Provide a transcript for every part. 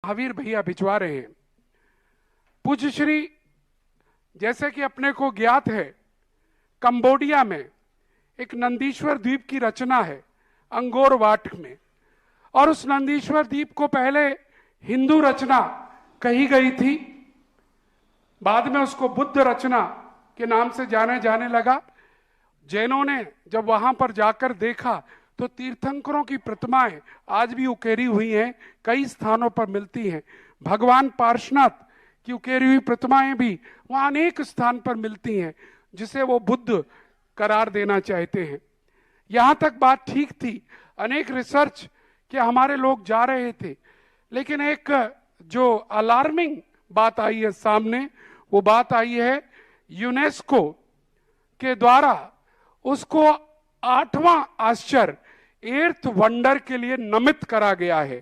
महावीर भैया भिजवा रहे हैं। पूज्य श्री, जैसे कि अपने को ज्ञात है, कंबोडिया में एक नंदीश्वर द्वीप की रचना है अंगोर वाट में, और उस नंदीश्वर द्वीप को पहले हिंदू रचना कही गई थी, बाद में उसको बुद्ध रचना के नाम से जाने जाने लगा। जैनों ने जब वहां पर जाकर देखा तो तीर्थंकरों की प्रतिमाएं आज भी उकेरी हुई हैं, कई स्थानों पर मिलती हैं। भगवान पार्श्वनाथ की उकेरी हुई प्रतिमाएं भी वहां अनेक स्थान पर मिलती हैं, जिसे वो बुद्ध करार देना चाहते हैं। यहां तक बात ठीक थी, अनेक रिसर्च के हमारे लोग जा रहे थे, लेकिन एक जो अलार्मिंग बात आई है सामने, वो बात आई है यूनेस्को के द्वारा उसको 8वां आश्चर्य, 8th वंडर के लिए नमित करा गया है।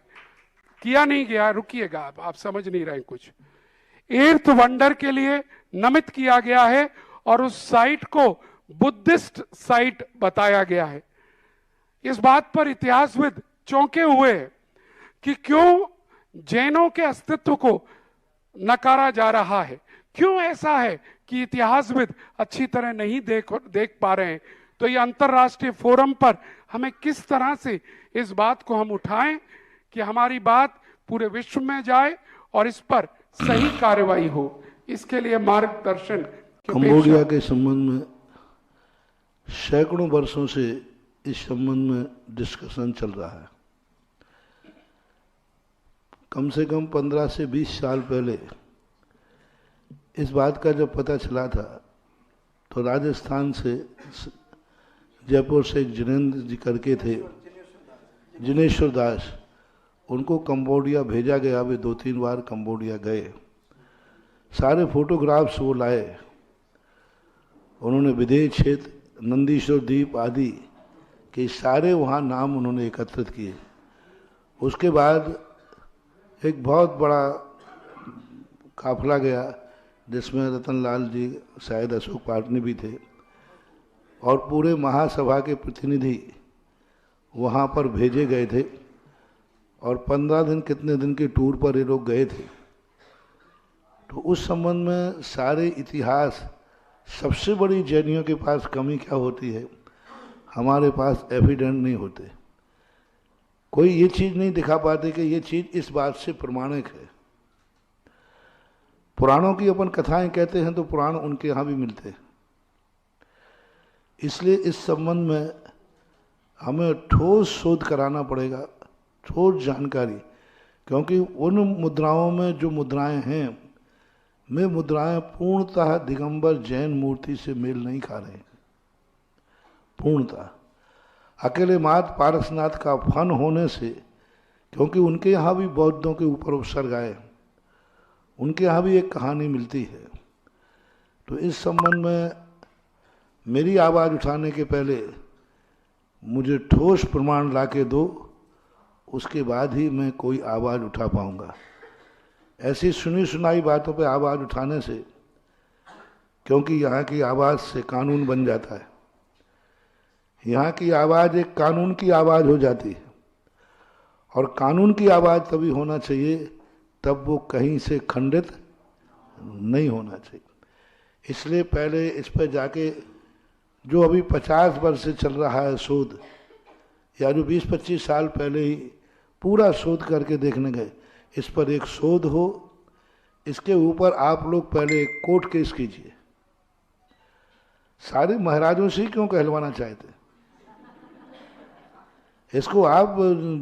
किया नहीं गया, रुकिएगा, आप समझ नहीं रहे कुछ। 8th वंडर के लिए नमित किया गया है और उस साइट को बुद्धिस्ट साइट बताया गया है। इस बात पर इतिहासविद चौंके हुए हैं कि क्यों जैनों के अस्तित्व को नकारा जा रहा है, क्यों ऐसा है कि इतिहासविद अच्छी तरह नहीं देख पा रहे हैं। तो ये अंतर्राष्ट्रीय फोरम पर हमें किस तरह से इस बात को हम उठाएं कि हमारी बात पूरे विश्व में जाए और इस पर सही कार्रवाई हो, इसके लिए मार्गदर्शन कंबोडिया के संबंध में सैकड़ों वर्षों से इस संबंध में डिस्कशन चल रहा है। कम से कम 15 से 20 साल पहले इस बात का जब पता चला था तो राजस्थान से, जयपुर से एक जिनेंद्र जी करके थे, जिनेश्वर दास, उनको कंबोडिया भेजा गया। वे 2-3 बार कंबोडिया गए, सारे फोटोग्राफ्स वो लाए। उन्होंने विदेश क्षेत्र, नंदीश्वर द्वीप आदि के सारे वहाँ नाम उन्होंने एकत्रित किए। उसके बाद एक बहुत बड़ा काफिला गया जिसमें रतनलाल जी, शायद अशोक पाटनी भी थे, और पूरे महासभा के प्रतिनिधि वहाँ पर भेजे गए थे। और 15 दिन, कितने दिन के टूर पर ये लोग गए थे। तो उस संबंध में सारे इतिहास, सबसे बड़ी जैनियों के पास कमी क्या होती है, हमारे पास एविडेंट नहीं होते। कोई ये चीज़ नहीं दिखा पाते कि ये चीज़ इस बात से प्रमाणिक है। पुराणों की अपन कथाएं कहते हैं तो पुराण उनके यहाँ भी मिलते हैं। इसलिए इस संबंध में हमें ठोस शोध कराना पड़ेगा, ठोस जानकारी, क्योंकि उन मुद्राओं में जो मुद्राएं हैं, वे मुद्राएं पूर्णतः दिगंबर जैन मूर्ति से मेल नहीं खा रहे हैं। पूर्णतः अकेले मात पारसनाथ का फन होने से, क्योंकि उनके यहाँ भी बौद्धों के ऊपर उपसर्ग आए, उनके यहाँ भी एक कहानी मिलती है। तो इस संबंध में मेरी आवाज़ उठाने के पहले मुझे ठोस प्रमाण लाके दो, उसके बाद ही मैं कोई आवाज़ उठा पाऊंगा। ऐसी सुनी सुनाई बातों पे आवाज़ उठाने से, क्योंकि यहाँ की आवाज़ से कानून बन जाता है, यहाँ की आवाज़ एक कानून की आवाज़ हो जाती है। और कानून की आवाज़ तभी होना चाहिए तब वो कहीं से खंडित नहीं होना चाहिए। इसलिए पहले इस पर जाके, जो अभी 50 वर्ष से चल रहा है शोध, या जो 20-25 साल पहले ही पूरा शोध करके देखने गए, इस पर एक शोध हो। इसके ऊपर आप लोग पहले एक कोर्ट केस कीजिए। सारे महाराजों से क्यों कहलवाना चाहते, इसको आप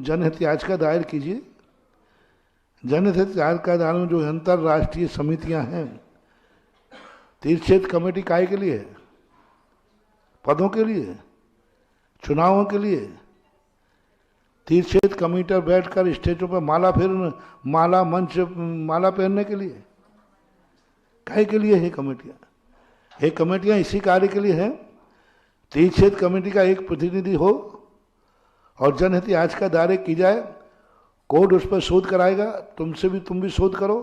जनहित याचिका दायर कीजिए। जनहित याचिका दायर में जो अंतर्राष्ट्रीय समितियां हैं, तीर्थ क्षेत्र कमेटी काय के लिए है? पदों के लिए, चुनावों के लिए। तीर्थ क्षेत्र कमेटी बैठकर स्टेजों पर माला मंच माला पहनने के लिए, काय के लिए है कमेटियां? ये कमेटियां इसी कार्य के लिए है। तीर्थ क्षेत्र कमेटी का एक प्रतिनिधि हो और जनहित याचिका दायर की जाए, कोर्ट उस पर शोध कराएगा, तुम भी शोध करो,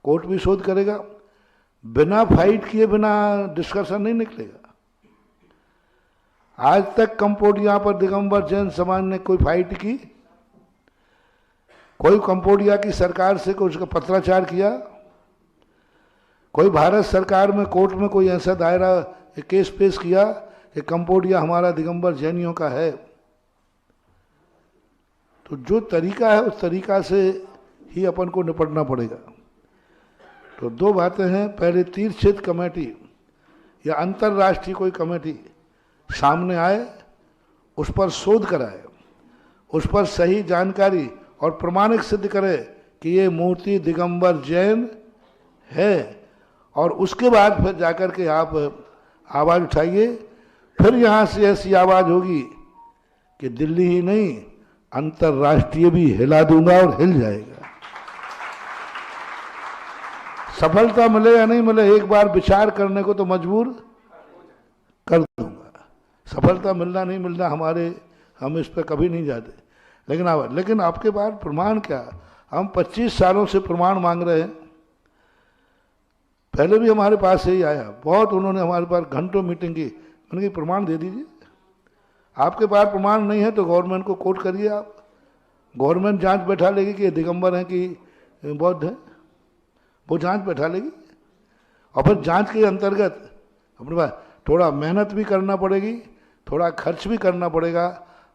कोर्ट भी शोध करेगा। बिना फाइट किए, बिना डिस्कशन नहीं निकलेगा। आज तक कंबोडिया पर दिगंबर जैन समाज ने कोई फाइट की? कोई कंबोडिया की सरकार से कोई उसका पत्राचार किया? कोई भारत सरकार में कोर्ट में कोई ऐसा दायरा केस पेश किया कि कंबोडिया हमारा दिगंबर जैनियों का है? तो जो तरीका है उस तरीका से ही अपन को निपटना पड़ेगा। तो दो बातें हैं, पहले तीर्थ क्षेत्र कमेटी या अंतर्राष्ट्रीय कोई कमेटी सामने आए, उस पर शोध कराए, उस पर सही जानकारी और प्रमाणिक सिद्ध करे कि ये मूर्ति दिगंबर जैन है, और उसके बाद फिर जाकर के आप आवाज़ उठाइए। फिर यहाँ से ऐसी आवाज़ होगी कि दिल्ली ही नहीं अंतर्राष्ट्रीय भी हिला दूंगा और हिल जाएगा। सफलता मिले या नहीं मिले, एक बार विचार करने को तो मजबूर कर दूंगा। सफलता मिलना नहीं मिलना हम इस पर कभी नहीं जाते, लेकिन आपके पास प्रमाण क्या? हम 25 सालों से प्रमाण मांग रहे हैं। पहले भी हमारे पास यही आया, बहुत उन्होंने हमारे पास घंटों मीटिंग की, मैंने कहा प्रमाण दे दीजिए। आपके पास प्रमाण नहीं है तो गवर्नमेंट को कोर्ट करिए आप, गवर्नमेंट जांच बैठा लेगी कि दिगंबर हैं कि बौद्ध हैं, वो जांच बैठा लेगी। और फिर जांच के अंतर्गत अपने पास थोड़ा मेहनत भी करना पड़ेगी, थोड़ा खर्च भी करना पड़ेगा।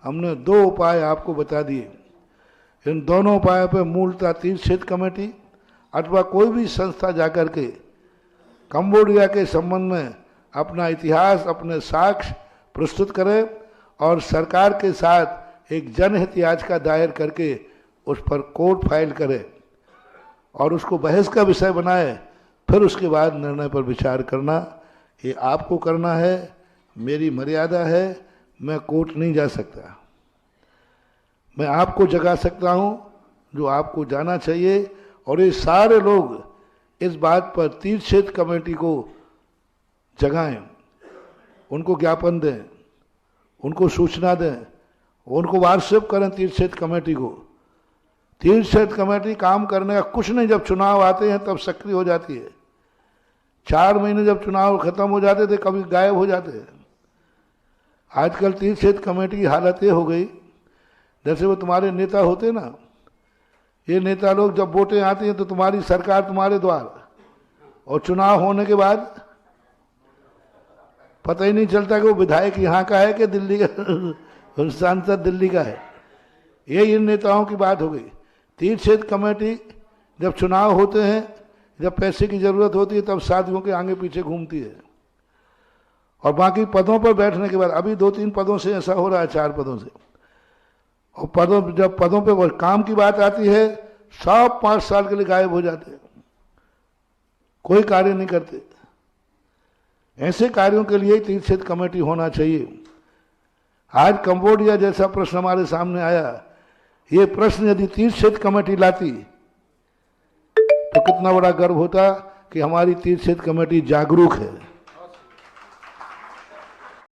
हमने 2 उपाय आपको बता दिए। इन दोनों उपायों पर मूलतः तीर्थ क्षेत्र कमेटी अथवा कोई भी संस्था जाकर के कंबोडिया के संबंध में अपना इतिहास, अपने साक्ष्य प्रस्तुत करे और सरकार के साथ एक जनहित याचिका दायर करके उस पर कोर्ट फाइल करे और उसको बहस का विषय बनाए। फिर उसके बाद निर्णय पर विचार करना, ये आपको करना है। मेरी मर्यादा है, मैं कोर्ट नहीं जा सकता। मैं आपको जगा सकता हूँ जो आपको जाना चाहिए, और ये सारे लोग इस बात पर तीर्थ क्षेत्र कमेटी को जगाएं, उनको ज्ञापन दें, उनको सूचना दें, उनको व्हाट्सएप करें तीर्थ क्षेत्र कमेटी को। तीर्थ क्षेत्र कमेटी काम करने का कुछ नहीं, जब चुनाव आते हैं तब सक्रिय हो जाती है। 4 महीने जब चुनाव खत्म हो जाते थे कभी गायब हो जाते हैं। आजकल तीर्थ क्षेत्र कमेटी की हालत ये हो गई, जैसे वो तुम्हारे नेता होते ना, ये नेता लोग जब वोटें आती हैं तो तुम्हारी सरकार तुम्हारे द्वार, और चुनाव होने के बाद पता ही नहीं चलता कि वो विधायक यहाँ का है कि दिल्ली का सांसद दिल्ली का है। ये इन नेताओं की बात हो गई। तीर्थ क्षेत्र कमेटी जब चुनाव होते हैं, जब पैसे की जरूरत होती है, तब साथियों के आगे पीछे घूमती है, और बाकी पदों पर बैठने के बाद, अभी 2-3 पदों से ऐसा हो रहा है, 4 पदों से, और जब पदों पे काम की बात आती है सब 5 साल के लिए गायब हो जाते हैं, कोई कार्य नहीं करते। ऐसे कार्यों के लिए तीर्थ क्षेत्र कमेटी होना चाहिए। आज कंबोडिया जैसा प्रश्न हमारे सामने आया, ये प्रश्न यदि तीर्थ क्षेत्र कमेटी लाती तो कितना बड़ा गर्व होता कि हमारी तीर्थ क्षेत्र कमेटी जागरूक है।